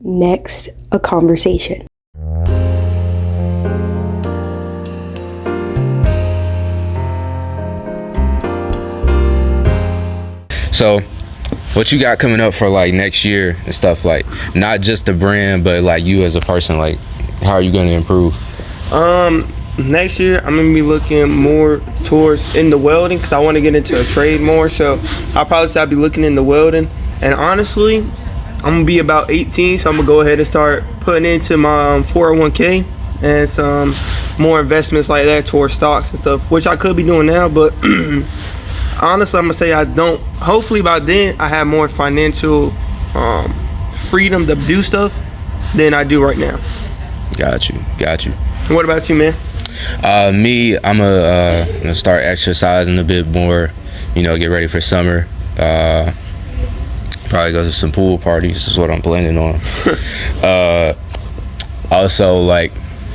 Next, a conversation. So, what you got coming up for like next year and stuff, like not just the brand, but like you as a person, like how are you going to improve? Next year I'm gonna be looking more towards in the welding because I want to get into a trade more. So I'll probably start be looking into welding. And honestly, I'm gonna be about 18, so I'm gonna go ahead and start putting into my 401k and some more investments like that towards stocks and stuff, which I could be doing now, but honestly, I'm gonna say I don't. Hopefully by then I have more financial freedom to do stuff than I do right now. Got you. What about you, man? Me, I'm gonna start exercising a bit more, get ready for summer. Probably go to some pool parties is what I'm planning on. Also, like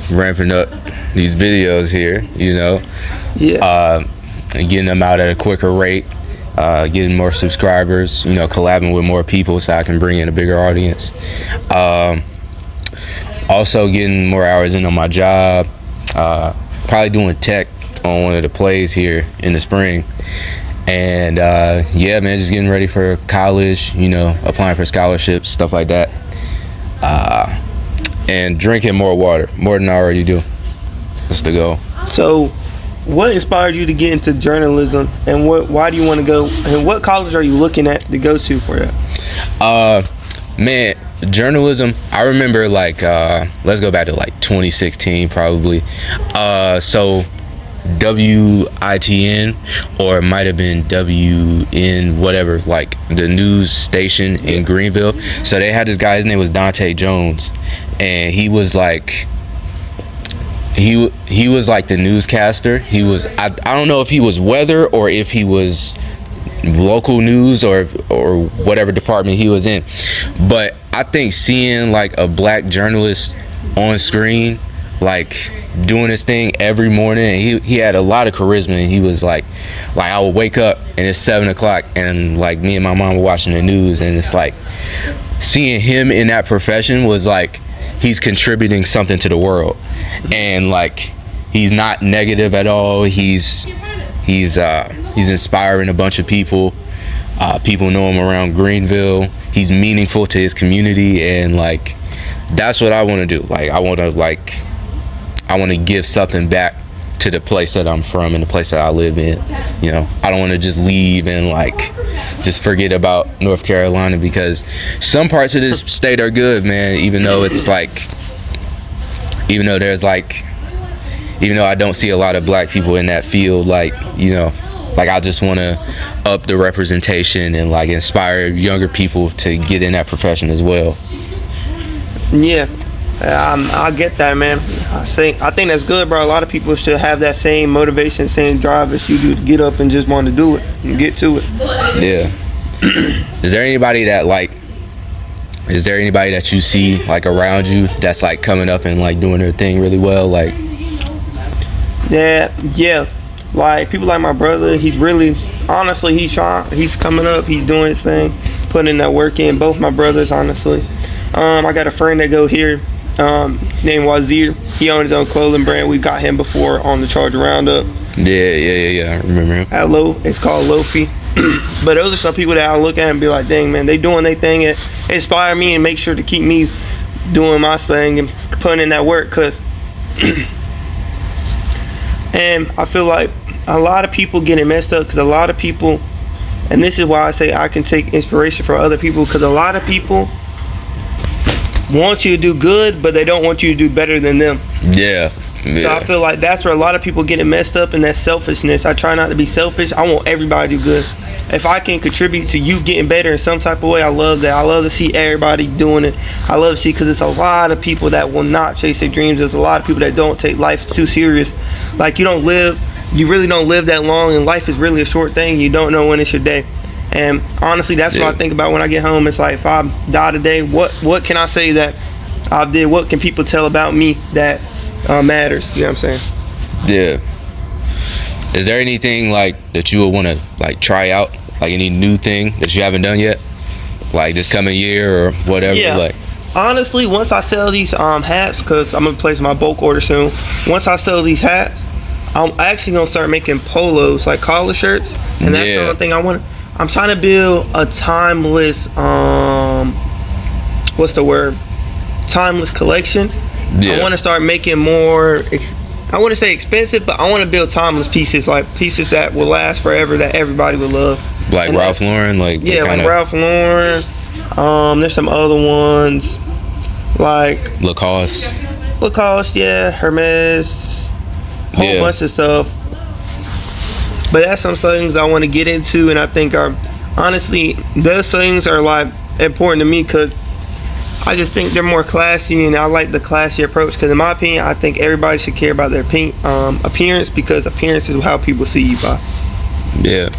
ramping up these videos here, Yeah. and getting them out at a quicker rate, getting more subscribers, collabing with more people so I can bring in a bigger audience. Also getting more hours in on my job, probably doing tech on one of the plays here in the spring. And yeah, man, just getting ready for college, applying for scholarships, stuff like that. And drinking more water, more than I already do. That's the goal. So, what inspired you to get into journalism, and why do you want to go? And what college are you looking at to go to for that? Man, journalism. I remember let's go back to like 2016 probably. So WITN, or it might have been WN, whatever, like the news station in Greenville. So they had this guy, his name was Dante Jones, and he was like he was like the newscaster. He was I don't know if he was weather or if he was local news or whatever department he was in, but I think seeing like a black journalist on screen, like doing his thing every morning, and he had a lot of charisma, and he was like I would wake up and it's 7 o'clock and like me and my mom were watching the news, and it's like seeing him in that profession was like he's contributing something to the world, and like he's not negative at all. He's inspiring a bunch of people. People know him around Greenville. He's meaningful to his community, and like that's what I want to do. Like I want to give something back to the place that I'm from and the place that I live in. I don't want to just leave and like just forget about North Carolina, because some parts of this state are good, man. Even though I don't see a lot of black people in that field, like I just want to up the representation and like inspire younger people to get in that profession as well. Yeah, I get that, man. I think that's good, bro. A lot of people should have that same motivation, same drive as you do to get up and just want to do it and get to it. Yeah. Is there anybody that you see like around you that's like coming up and like doing their thing really well? Like, yeah. Like people like my brother, he's really, honestly, he's coming up, he's doing his thing, putting in that work in. Both my brothers, honestly. I got a friend that go here, named Wazir. He owns his own clothing brand. We got him before on the Charger Roundup. Yeah. I remember him. It's called Lofi. But those are some people that I look at and be like, dang, man, they doing their thing. It inspire me and make sure to keep me doing my thing and putting in that work, cause and I feel like a lot of people getting messed up, because a lot of people, and this is why I say I can take inspiration from other people, because a lot of people want you to do good, but they don't want you to do better than them. Yeah. So I feel like that's where a lot of people getting messed up, and that selfishness. I try not to be selfish. I want everybody to do good. If I can contribute to you getting better in some type of way, I love that. I love to see everybody doing it. I love to see, because it's a lot of people that will not chase their dreams. There's a lot of people that don't take life too serious. Like you really don't live that long, and life is really a short thing. You don't know when it's your day. And honestly, that's what I think about when I get home. It's like, if I die today, what can I say that I did? What can people tell about me that matters? You know what I'm saying? Yeah. Is there anything like that you would want to like try out? Like any new thing that you haven't done yet? Like this coming year or whatever? Yeah. Like, honestly, once I sell these hats, because I'm gonna place my bulk order soon. Once I sell these hats, I'm actually gonna start making polos, like collar shirts, and that's the only thing I want. I'm trying to build a timeless what's the word? Timeless collection. I want to start making more. I want to say expensive, but I want to build timeless pieces, like pieces that will last forever, that everybody will love. Like and Ralph Lauren, like Ralph Lauren. There's some other ones like Lacoste, yeah, Hermes, whole bunch of stuff. But that's some things I want to get into, and I think are honestly those things are like important to me because I just think they're more classy, and I like the classy approach. Because in my opinion, I think everybody should care about their appearance, because appearance is how people see you by. Yeah.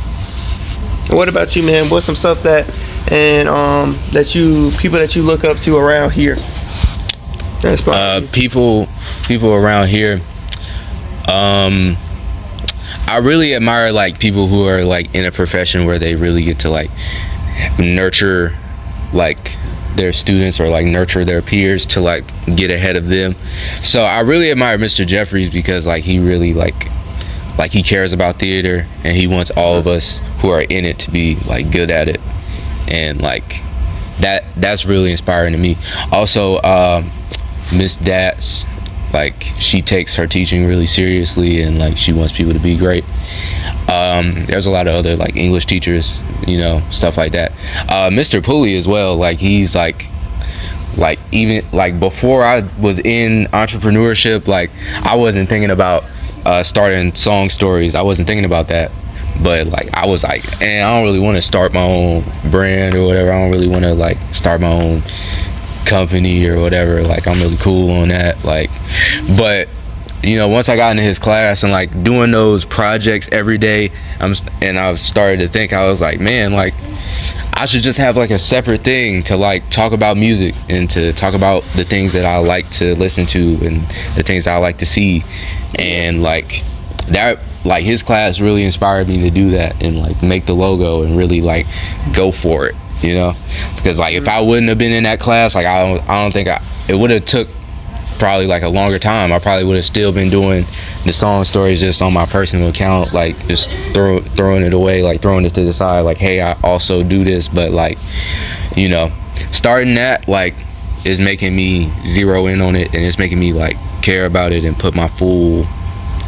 What about you, man? What's some stuff that people that you look up to around here? People around here. I really admire like people who are like in a profession where they really get to like nurture like their students or like nurture their peers to like get ahead of them. So I really admire Mr. Jeffries because like he really like he cares about theater, and he wants all of us who are in it to be like good at it, and like that's really inspiring to me. Also Miss Dats, like she takes her teaching really seriously, and like she wants people to be great. There's a lot of other like English teachers, you know, stuff like that. Mr. Pulley as well, like he's like even like before I was in entrepreneurship, like I wasn't thinking about starting song stories. I wasn't thinking about that, but like I was like, and I don't really want to start my own brand or whatever. I don't really want to like start my own company or whatever. Like I'm really cool on that, like, but you know, once I got into his class and like doing those projects every day, I've started to think, I was like, man, like I should just have like a separate thing to like talk about music and to talk about the things that I like to listen to and the things that I like to see. And like that, like his class really inspired me to do that and like make the logo and really like go for it, you know, because like if I wouldn't have been in that class, like I don't think it would have took probably like a longer time. I probably would have still been doing the song stories just on my personal account, like just throwing it away, like throwing it to the side, like, hey, I also do this. But like, you know, starting that like is making me zero in on it, and it's making me like care about it and put my full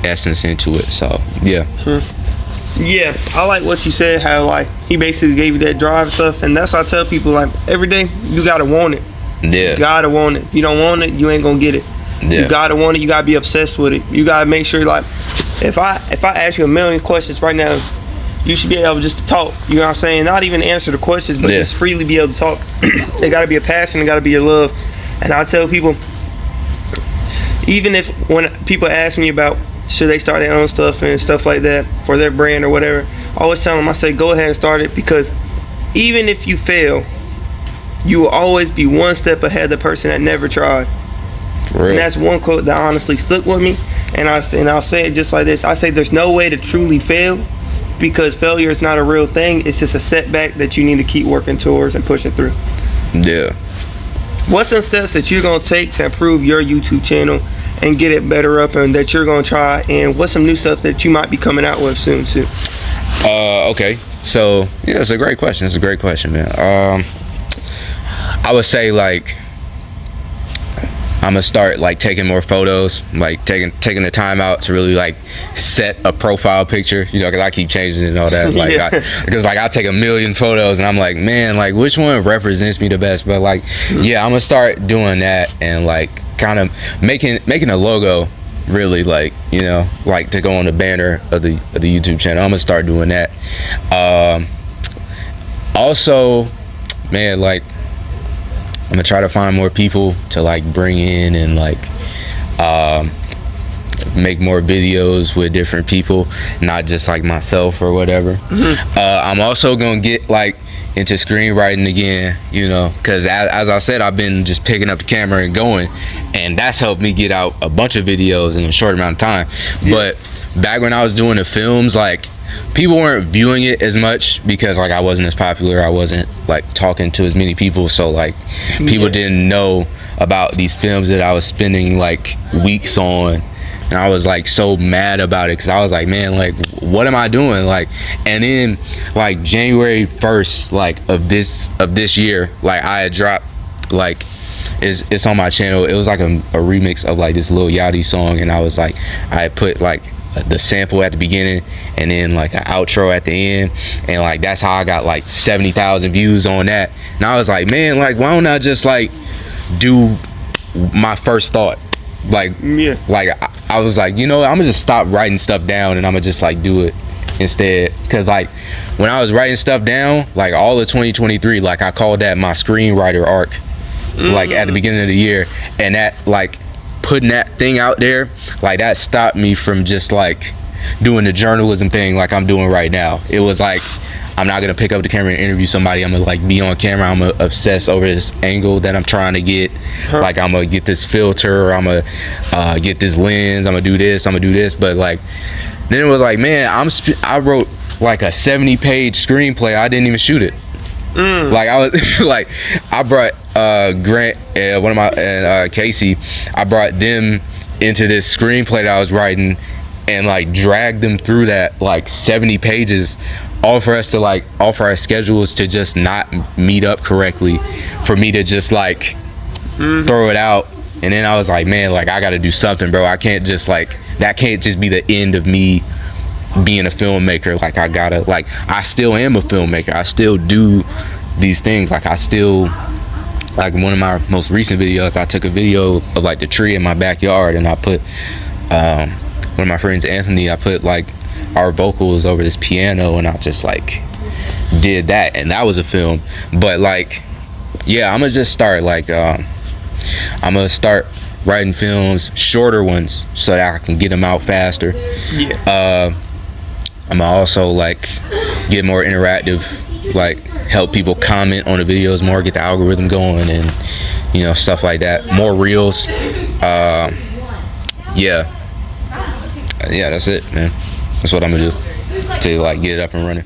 essence into it. So yeah. Yeah, I like what you said, how like he basically gave you that drive stuff, and that's why I tell people, like, every day you gotta want it. Yeah. You gotta want it. If you don't want it, you ain't gonna get it. Yeah. You gotta want it. You gotta be obsessed with it. You gotta make sure, like, if I ask you a million questions right now, you should be able just to talk. You know what I'm saying? Not even answer the questions, but just freely be able to talk. It gotta be a passion. It gotta be a love. And I tell people, even if when people ask me about should they start their own stuff and stuff like that for their brand or whatever, I always tell them, I say, go ahead and start it, because even if you fail, you will always be one step ahead of the person that never tried. And that's one quote that honestly stuck with me. And I'll say it just like this. I say there's no way to truly fail, because failure is not a real thing. It's just a setback that you need to keep working towards and pushing through. Yeah. What's some steps that you're going to take to improve your YouTube channel and get it better up, and that you're going to try? And what's some new stuff that you might be coming out with soon too? Okay. So, yeah, it's a great question. It's a great question, man. I would say like I'm gonna start like taking more photos, like taking the time out to really like set a profile picture, you know, because I keep changing it and all that, like because like I take a million photos and I'm like, man, like which one represents me the best? But like, yeah, I'm gonna start doing that and like kind of making a logo, really, like, you know, like to go on the banner of the YouTube channel. I'm gonna start doing that. Also, man, like I'm gonna try to find more people to like bring in and like make more videos with different people, not just like myself or whatever. I'm also gonna get like into screenwriting again, you know, because as I said, I've been just picking up the camera and going, and that's helped me get out a bunch of videos in a short amount of time. But back when I was doing the films, like people weren't viewing it as much because like I wasn't as popular. I wasn't like talking to as many people, so like people didn't know about these films that I was spending like weeks on. And I was like so mad about it because I was like, man, like what am I doing? Like, and then like January 1st like of this year, like I had dropped like it's on my channel. It was like a remix of like this Lil Yachty song, and I was like, I had put like the sample at the beginning and then like an outro at the end, and like that's how I got like 70,000 views on that. And I was like, man, like why don't I just like do my first thought? Like like I was like, you know, I'm gonna just stop writing stuff down and I'm gonna just like do it instead. Because like when I was writing stuff down, like all of 2023, like I called that my screenwriter arc, like at the beginning of the year, and that like putting that thing out there, like that stopped me from just like doing the journalism thing like I'm doing right now. It was like, I'm not gonna pick up the camera and interview somebody. I'm gonna like be on camera. I'm gonna obsess over this angle that I'm trying to get. Like I'm gonna get this filter, or I'm gonna get this lens. I'm gonna do this. I'm gonna do this. But like, then it was like, man, I wrote like a 70-page screenplay. I didn't even shoot it. Like I was like, I brought Grant, one of my and Casey. I brought them into this screenplay that I was writing, and like dragged them through that like 70 pages. All for us to like, all for our schedules to just not meet up correctly, for me to just like throw it out. And then I was like, man, like I gotta do something, bro. I can't just like, that can't just be the end of me being a filmmaker. Like I gotta, like I still am a filmmaker. I still do these things. Like I still, like one of my most recent videos, I took a video of like the tree in my backyard, and I put one of my friends, Anthony, I put like our vocals over this piano, and I just like did that, and that was a film. But like, yeah, I'm gonna just start like I'm gonna start writing films, shorter ones, so that I can get them out faster. I'm gonna also like get more interactive, like help people comment on the videos more, get the algorithm going, and you know, stuff like that. More reels. Yeah, that's it, man. That's what I'm gonna do to like get it up and running.